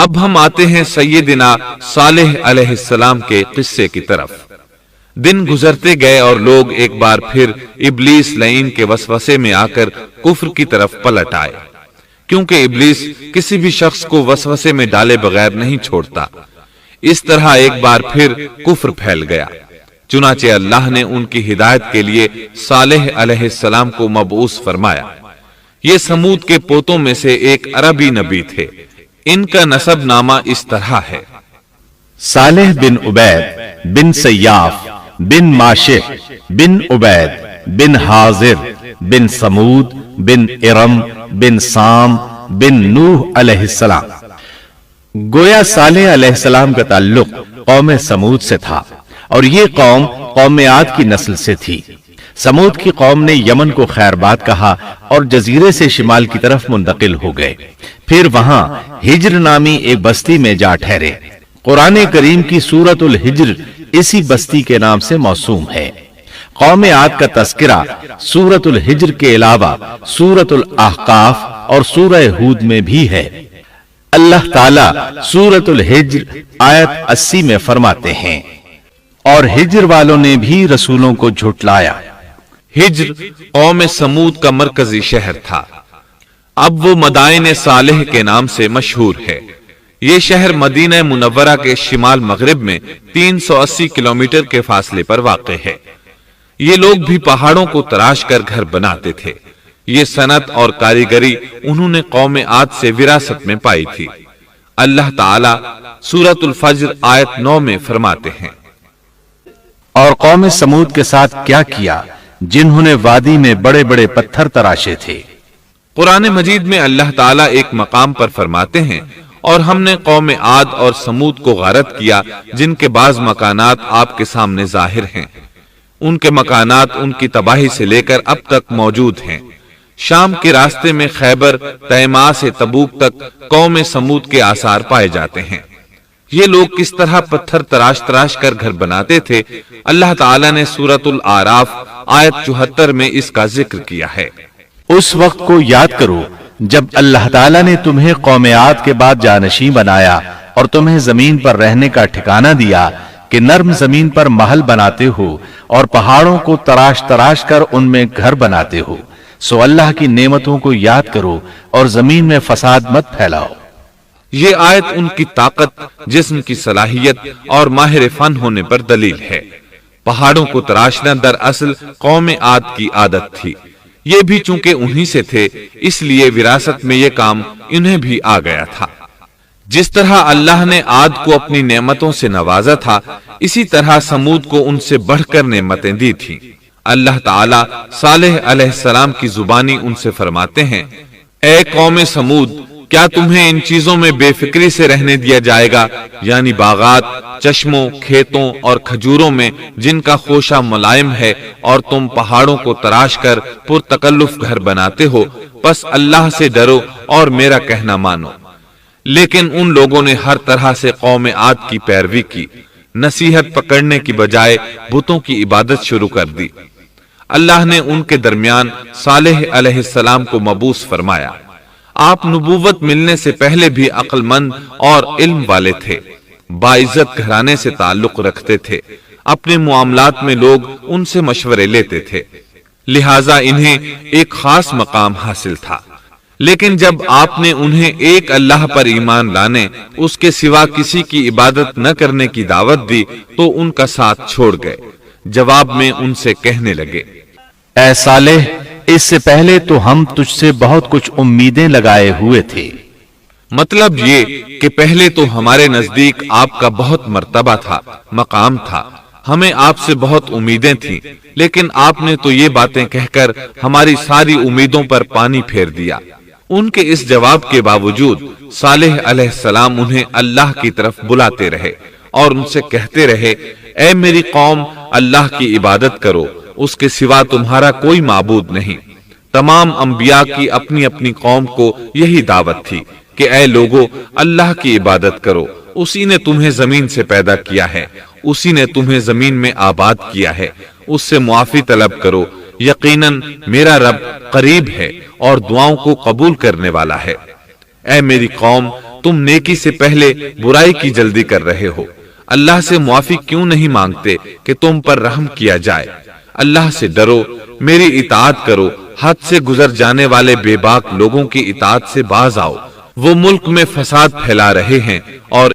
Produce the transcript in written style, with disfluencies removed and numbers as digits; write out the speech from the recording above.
اب ہم آتے ہیں سیدنا صالح علیہ السلام کے قصے کی طرف۔ دن گزرتے گئے اور لوگ ایک بار پھر ابلیس لعین کے وسوسے میں آ کر کفر کی طرف پلٹ آئے، کیونکہ ابلیس کسی بھی شخص کو وسوسے میں ڈالے بغیر نہیں چھوڑتا۔ اس طرح ایک بار پھر کفر پھیل گیا، چنانچہ اللہ نے ان کی ہدایت کے لیے صالح علیہ السلام کو مبعوث فرمایا۔ یہ سمود کے پوتوں میں سے ایک عربی نبی تھے۔ ان کا نسب نامہ اس طرح ہے: صالح بن عبید بن سیاف بن ماشح بن عبید بن حاضر بن سمود بن ارم بن سام بن نوح علیہ السلام۔ گویا صالح علیہ السلام کا تعلق قوم سمود سے تھا، اور یہ قوم قوم عاد کی نسل سے تھی۔ سمود کی قوم نے یمن کو خیر باد کہا اور جزیرے سے شمال کی طرف منتقل ہو گئے، پھر وہاں ہجر نامی ایک بستی میں جا ٹھہرے۔ قرآن کریم کی سورۃ الحجر اسی بستی کے نام سے موسوم ہے۔ قوم عاد کا تذکرہ سورۃ الحجر کے علاوہ سورۃ الاحقاف اور سورہ ہود میں بھی ہے۔ اللہ تعالیٰ سورۃ الحجر آیت 80 میں فرماتے ہیں، اور ہجر والوں نے بھی رسولوں کو جھٹلایا۔ ہجر قوم سمود کا مرکزی شہر تھا، اب وہ مدائن صالح کے نام سے مشہور ہے۔ یہ شہر مدینہ منورہ کے شمال مغرب میں 380 کلومیٹر کے فاصلے پر واقع ہے۔ یہ لوگ بھی پہاڑوں کو تراش کر گھر بناتے تھے۔ یہ صنعت اور کاریگری انہوں نے قوم عاد سے وراثت میں پائی تھی۔ اللہ تعالیٰ سورۃ الفجر آیت 9 میں فرماتے ہیں، اور قوم سمود کے ساتھ کیا کیا جنہوں نے وادی میں بڑے بڑے پتھر تراشے تھے۔ قرآن مجید میں اللہ تعالیٰ ایک مقام پر فرماتے ہیں، اور ہم نے قوم عاد اور سمود کو غارت کیا جن کے بعض مکانات آپ کے سامنے ظاہر ہیں۔ ان کے مکانات ان کی تباہی سے لے کر اب تک موجود ہیں۔ شام کے راستے میں خیبر، تیماء سے تبوک تک قوم سمود کے آثار پائے جاتے ہیں۔ یہ لوگ کس طرح پتھر تراش تراش کر گھر بناتے تھے، اللہ تعالیٰ نے سورۃ الاعراف آیت 74 میں اس کا ذکر کیا ہے۔ اس وقت کو یاد کرو جب اللہ تعالیٰ نے تمہیں قوم عاد کے بعد جانشین بنایا اور تمہیں زمین پر رہنے کا ٹھکانہ دیا کہ نرم زمین پر محل بناتے ہو اور پہاڑوں کو تراش تراش کر ان میں گھر بناتے ہو۔ سو اللہ کی نعمتوں کو یاد کرو اور زمین میں فساد مت پھیلاؤ۔ یہ آیت ان کی طاقت، جسم کی صلاحیت اور ماہر فن ہونے پر دلیل ہے۔ پہاڑوں کو تراشنا دراصل قوم عاد کی عادت تھی۔ یہ بھی چونکہ انہی سے تھے، اس لیے وراثت میں یہ کام انہیں بھی آ گیا تھا۔ جس طرح اللہ نے عاد کو اپنی نعمتوں سے نوازا تھا، اسی طرح سمود کو ان سے بڑھ کر نعمتیں دی تھیں۔ اللہ تعالیٰ صالح علیہ السلام کی زبانی ان سے فرماتے ہیں، اے قوم سمود، کیا تمہیں ان چیزوں میں بے فکری سے رہنے دیا جائے گا، یعنی باغات، چشموں، کھیتوں اور کھجوروں میں جن کا خوشہ ملائم ہے، اور تم پہاڑوں کو تراش کر پرتکلف گھر بناتے ہو؟ پس اللہ سے ڈرو اور میرا کہنا مانو۔ لیکن ان لوگوں نے ہر طرح سے قوم عاد کی پیروی کی، نصیحت پکڑنے کی بجائے بتوں کی عبادت شروع کر دی۔ اللہ نے ان کے درمیان صالح علیہ السلام کو مبعوث فرمایا۔ آپ نبوت ملنے سے پہلے بھی عقل مند اور علم والے تھے، باعزت گھرانے سے تعلق رکھتے تھے، اپنے معاملات میں لوگ ان سے مشورے لیتے تھے، لہٰذا انہیں ایک خاص مقام حاصل تھا۔ لیکن جب آپ نے انہیں ایک اللہ پر ایمان لانے، اس کے سوا کسی کی عبادت نہ کرنے کی دعوت دی تو ان کا ساتھ چھوڑ گئے۔ جواب میں ان سے کہنے لگے، اے صالح، اس سے پہلے تو ہم تجھ سے بہت کچھ امیدیں لگائے ہوئے تھے۔ مطلب یہ کہ پہلے تو ہمارے نزدیک آپ کا بہت مرتبہ تھا، مقام تھا، ہمیں آپ سے بہت امیدیں تھیں، لیکن آپ نے تو یہ باتیں کہہ کر ہماری ساری امیدوں پر پانی پھیر دیا۔ ان کے اس جواب کے باوجود صالح علیہ السلام انہیں اللہ کی طرف بلاتے رہے اور ان سے کہتے رہے، اے میری قوم، اللہ کی عبادت کرو، اس کے سوا تمہارا کوئی معبود نہیں۔ تمام انبیاء کی اپنی اپنی قوم کو یہی دعوت تھی کہ اے لوگو، اللہ کی عبادت کرو، اسی نے تمہیں زمین سے پیدا کیا ہے، اسی نے تمہیں زمین میں آباد کیا ہے، اس سے معافی طلب کرو، یقیناً میرا رب قریب ہے اور دعاؤں کو قبول کرنے والا ہے۔ اے میری قوم، تم نیکی سے پہلے برائی کی جلدی کر رہے ہو۔ اللہ سے معافی کیوں نہیں مانگتے کہ تم پر رحم کیا جائے؟ اللہ سے ڈرو، میری اطاعت کرو، حد سے گزر جانے والے بے باک لوگوں کی اطاعت سے باز آؤ، وہ ملک میں فساد پھیلا رہے ہیں اور